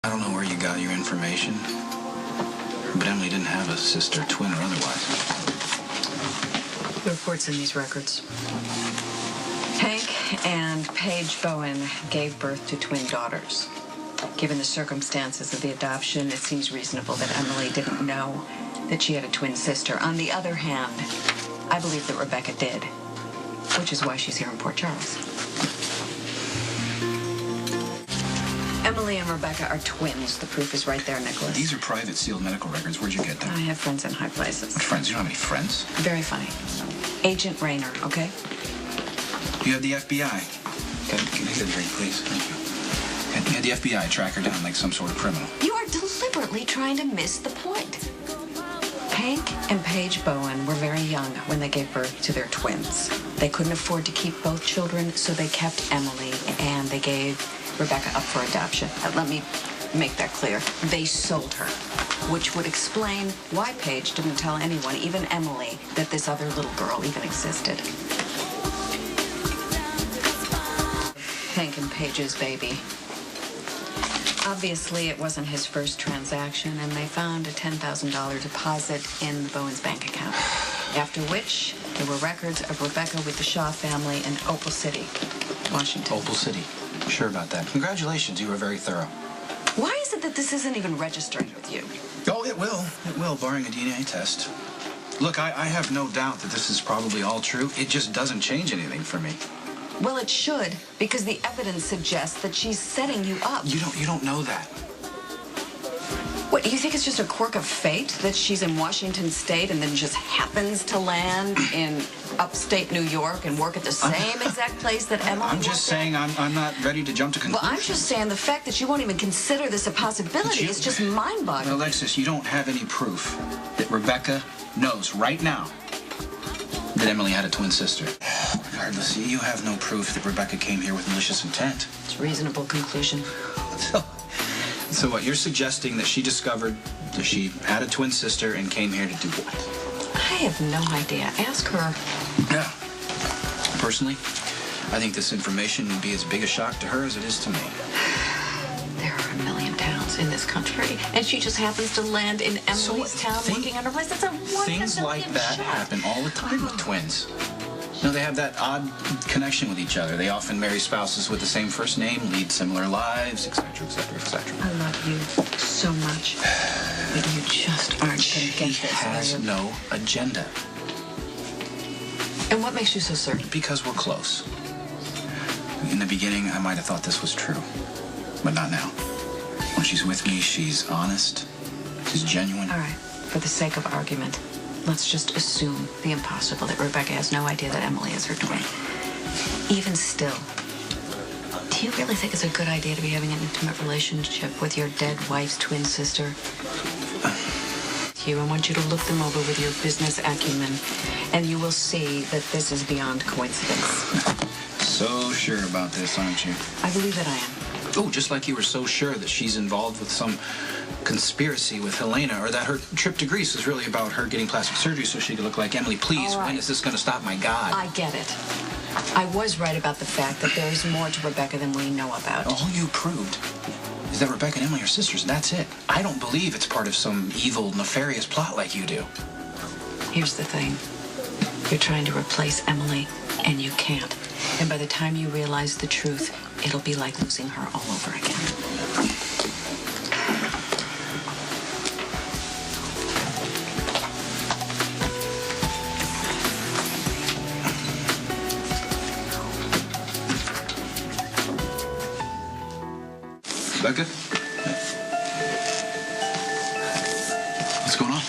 I don't know where you got your information, but Emily didn't have a sister, twin or otherwise. The report's in these records. Hank and Paige Bowen gave birth to twin daughters. Given the circumstances of the adoption, it seems reasonable that Emily didn't know that she had a twin sister. On the other hand, I believe that Rebecca did, which is why she's here in Port Charles. Emily and Rebecca are twins. The proof is right there, Nicholas. These are private sealed medical records. Where'd you get them? I have friends in high places. What friends? You don't have any friends? Very funny. Agent Rayner, okay? You have the FBI. Can I get a drink, please? Thank you. You had the FBI track her down like some sort of criminal. You are deliberately trying to miss the point. Hank and Paige Bowen were very young when they gave birth to their twins. They couldn't afford to keep both children, so they kept Emily, and they gave Rebecca up for adoption. Let me make that clear. They sold her, which would explain why Paige didn't tell anyone, even Emily, that this other little girl even existed. Hank and Paige's baby. Obviously, it wasn't his first transaction, and they found a $10,000 deposit in the Bowen's bank account. After which, there were records of Rebecca with the Shaw family in Opal City, Washington. Opal City. Sure about that. Congratulations, you were very thorough. Why is it that this isn't even registering with you? Oh, it will. It will, barring a DNA test. Look, I have no doubt that this is probably all true. It just doesn't change anything for me. Well, it should, because the evidence suggests that she's setting you up. You don't know that. What, you think it's just a quirk of fate that she's in Washington State and then just happens to land in upstate New York and work at the same exact place that Emily I'm just saying I'm not ready to jump to conclusions. Well, I'm just saying the fact that you won't even consider this a possibility is just mind-boggling. Alexis, you don't have any proof that Rebecca knows right now that Emily had a twin sister. Regardless, you have no proof that Rebecca came here with malicious intent. It's a reasonable conclusion. So what, you're suggesting that she discovered that she had a twin sister and came here to do what? I have no idea. Ask her. Yeah. Personally, I think this information would be as big a shock to her as it is to me. There are a million towns in this country, and she just happens to land in Emily's town working on her place. That's a one Things like that happen all the time with twins. You know, they have that odd connection with each other. They often marry spouses with the same first name, lead similar lives, etc., etc., etc. I love you so much, but you just aren't going to get She this. has no agenda. And what makes you so certain? Because we're close. In the beginning, I might have thought this was true, but not now. When she's with me, she's honest, she's genuine. All right, for the sake of argument, let's just assume the impossible, that Rebecca has no idea that Emily is her twin. Even still, do you really think it's a good idea to be having an intimate relationship with your dead wife's twin sister? I want you to look them over with your business acumen, and you will see that this is beyond coincidence. So sure about this, aren't you? I believe that I am. Oh, just like you were so sure that she's involved with some conspiracy with Helena, or that her trip to Greece was really about her getting plastic surgery so she could look like Emily. Please, All right. When is this going to stop? My God. I get it. I was right about the fact that there is more to Rebecca than we know about. All you proved is that Rebecca and Emily are sisters, and that's it. I don't believe it's part of some evil, nefarious plot like you do. Here's the thing. You're trying to replace Emily, and you can't. And by the time you realize the truth, it'll be like losing her all over again. Rebecca? What's going on?